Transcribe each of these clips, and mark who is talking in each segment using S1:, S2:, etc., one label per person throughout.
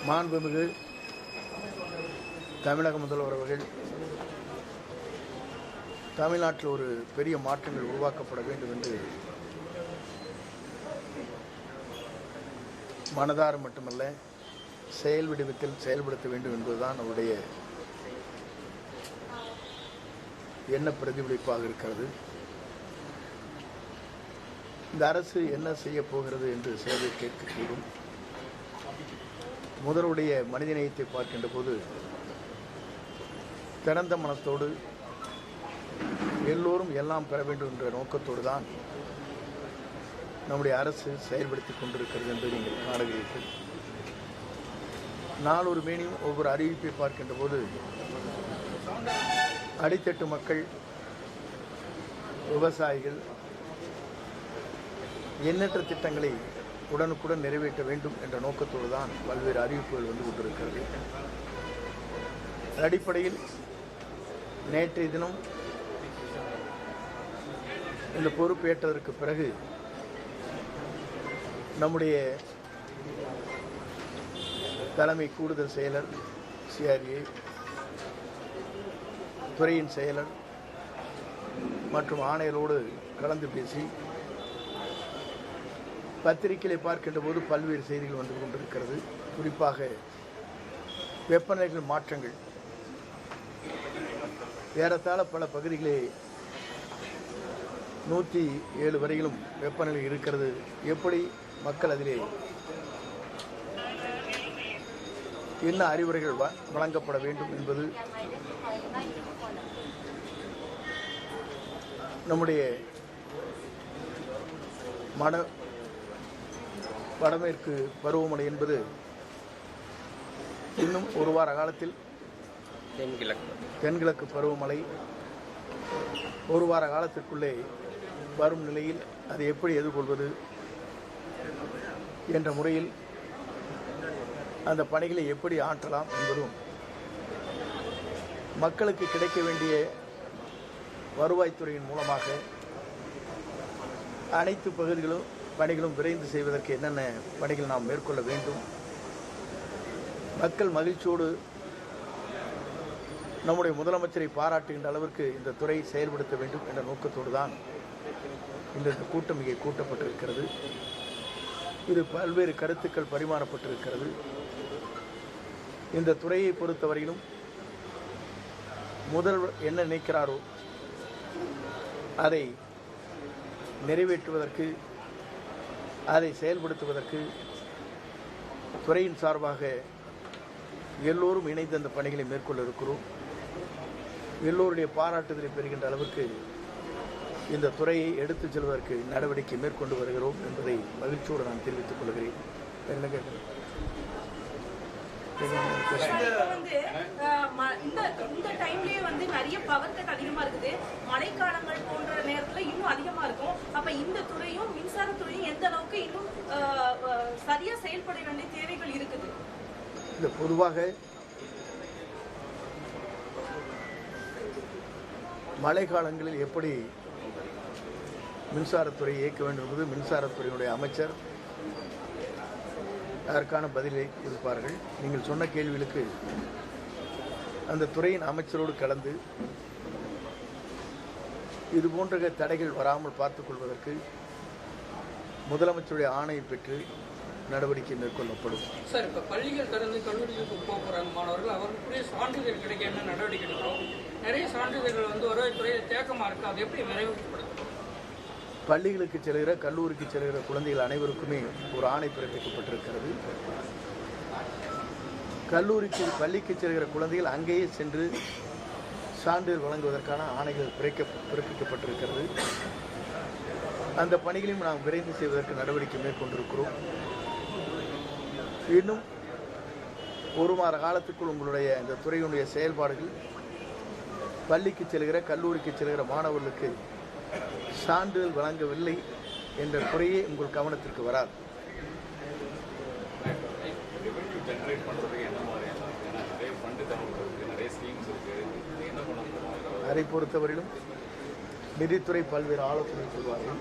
S1: மாண்புமிகு தமிழக முதல்வர் அவர்கள் தமிழ்நாட்டில் ஒரு பெரிய மாற்றங்கள் உருவாக்கப்பட வேண்டும் என்று மனதார மட்டுமல்ல செயல் வடிவத்தில் செயல்படுத்த வேண்டும் என்பதுதான் அவருடைய எண்ண பிரதிபலிப்பாக இருக்கிறது. இந்த அரசு என்ன செய்ய போகிறது என்று சிலர் கேட்கக்கூடும். முதலுடைய மனிதநேயத்தை பார்க்கின்ற போது திறந்த மனத்தோடு எல்லோரும் எல்லாம் பெற வேண்டும் என்ற நோக்கத்தோடு தான் நம்முடைய அரசு செயல்படுத்தி கொண்டிருக்கிறது என்று நீங்கள் காணுகிறீர்கள். நாளொரு மேனியும் ஒவ்வொரு அறிவிப்பை பார்க்கின்ற போது அடித்தட்டு மக்கள், விவசாயிகள் எண்ணற்ற திட்டங்களை உடனுக்குடன் நிறைவேற்ற வேண்டும் என்ற நோக்கத்தோடு தான் பல்வேறு அறிவிப்புகள் வந்து கொண்டிருக்கிறது. அடிப்படையில் நேற்றைய தினம் இந்த பொறுப்பேற்றதற்கு பிறகு நம்முடைய தலைமை கூடுதல் செயலர் CRA, துறையின் செயலர் மற்றும் ஆணையரோடு கலந்து பேசி பத்திரிகைகளை பார்க்கின்ற போது பல்வேறு செய்திகள் வந்து கொண்டிருக்கிறது. குறிப்பாக வெப்பநிலைகள் மாற்றங்கள் ஏறத்தாழ பல பகுதிகளே 107 வரையிலும் வெப்பநிலை இருக்கிறது. எப்படி மக்கள் அதிலே என்ன அறிவுரைகள் வழங்கப்பட வேண்டும் என்பது நம்முடைய வடமேற்கு பருவமழை என்பது இன்னும் ஒரு வார காலத்தில் தென்கிழக்கு பருவமழை ஒரு வார காலத்திற்குள்ளே வரும் நிலையில் அதை எப்படி எதிர்கொள்வது என்ற முறையில் அந்த பணிகளை எப்படி ஆற்றலாம் என்பதும் மக்களுக்கு கிடைக்க வேண்டிய வருவாய்த்துறையின் மூலமாக அனைத்து பணிகளும் விரைந்து செய்வதற்கு என்னென்ன பணிகள் நாம் மேற்கொள்ள வேண்டும், மக்கள் மகிழ்ச்சியோடு நம்முடைய முதலமைச்சரை பாராட்டுகின்ற அளவிற்கு இந்த துறை செயல்படுத்த வேண்டும் என்ற நோக்கத்தோடு தான் இந்த கூட்டம் இங்கே கூட்டப்பட்டிருக்கிறது. இது பல்வேறு கருத்துக்கள் பரிமாறப்பட்டிருக்கிறது. இந்த துறையை பொறுத்தவரையிலும் முதல்வர் என்ன நினைக்கிறாரோ அதை நிறைவேற்றுவதற்கு, அதை செயல்படுத்துவதற்கு துறையின் சார்பாக எல்லோரும் இணைந்து அந்த பணிகளை மேற்கொள்ள இருக்கிறோம். எல்லோருடைய பாராட்டுதலை பெறுகின்ற அளவிற்கு இந்த துறையை எடுத்துச் செல்வதற்கு நடவடிக்கை மேற்கொண்டு வருகிறோம் என்பதை மகிழ்ச்சியோடு நான் தெரிவித்துக் கொள்கிறேன்.
S2: இந்த டைம்லயே வந்து நிறைய பவர் கட் அதிகமா இருக்குது. மழைக்காலங்கள் போன்ற நேரத்துல இன்னும் அதிகமா இருக்கும். அப்ப இந்த துறையும் மின்சாரத்துறையும் எந்த அளவுக்கு இன்னும் சரியா செயல்பட வேண்டிய தேவைகள் இருக்குது?
S1: இந்த பொதுவாக மழை காலங்களில் எப்படி மின்சாரத்துறை இயக்க வேண்டும் என்பது மின்சாரத்துறையினுடைய அமைச்சர் அதற்கான பதிலை கொடுப்பார்கள். நீங்கள் சொன்ன கேள்விகளுக்கு அந்த துறையின் அமைச்சரோடு கலந்து இது போன்ற தடைகள் வராமல் பார்த்துக் கொள்வதற்கு முதலமைச்சருடைய ஆணையை பெற்று நடவடிக்கை மேற்கொள்ளப்படும்.
S3: சார், இப்போ பள்ளிகள் திறந்து கல்லூரிகளுக்கு போகிறாங்க மாணவர்கள், அவர்களுக்குரிய சான்றிதழ் கிடைக்க என்ன நடவடிக்கை எடுக்கிறோம்? நிறைய சான்றிதழ்கள் வந்து வருவாய்த்துறையில் தேக்கமாக இருக்குது. அது எப்படி விரைவுபடுத்தும்?
S1: பள்ளிகளுக்கு செல்கிற, கல்லூரிக்கு செல்கிற குழந்தைகள் அனைவருக்குமே ஒரு ஆணை பிறப்பிக்கப்பட்டிருக்கிறது. பள்ளிக்கு செல்கிற குழந்தைகள் அங்கேயே சென்று சான்றிதழ் வழங்குவதற்கான ஆணைகள் பிறப்பிக்கப்பட்டிருக்கிறது. அந்த பணிகளையும் நாம் விரைந்து செய்வதற்கு நடவடிக்கை மேற்கொண்டிருக்கிறோம். இன்னும் ஒரு வார காலத்துக்குள் உங்களுடைய இந்த துறையினுடைய செயல்பாடுகள் பள்ளிக்கு செல்கிற, கல்லூரிக்கு செல்கிற மாணவர்களுக்கு சான்றிதழ் வழங்கவில்லை என்ற குறையே உங்கள் கவனத்திற்கு வராது. அதை பொறுத்தவரையிலும் நிதித்துறை பல்வேறு ஆலோசனை சொல்வார்கள்.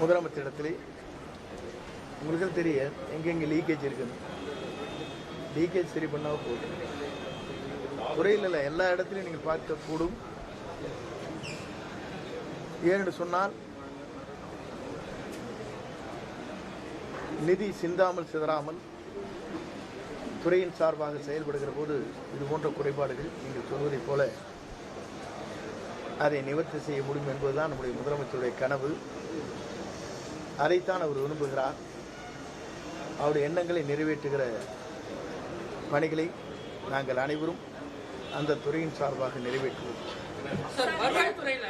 S1: முதலமைச்சரிடத்திலே உங்களுக்கு தெரியும் எங்கெங்கே லீக்கேஜ் இருக்குன்னு. லீக்கேஜ் சரி பண்ணால் போதும். துறையில் இல்லை, எல்லா இடத்துலையும் நீங்கள் பார்க்கக்கூடும். ஏன்னு சொன்னால் நிதி சிந்தாமல் சிதறாமல் துறையின் சார்பாக செயல்படுகிற போது இது போன்ற குறைபாடுகள் நீங்கள் சொல்வதைப் போல அதை நிவர்த்தி செய்ய முடியும் என்பதுதான் நம்முடைய முதலமைச்சருடைய கனவு. அதைத்தான் அவர் விரும்புகிறார். அவருடைய எண்ணங்களை நிறைவேற்றுகிற பணிகளை நாங்கள் அனைவரும் அந்த துறையின் சார்பாக நிறைவேற்றுவோம்.
S3: வருவாய்த்துறையில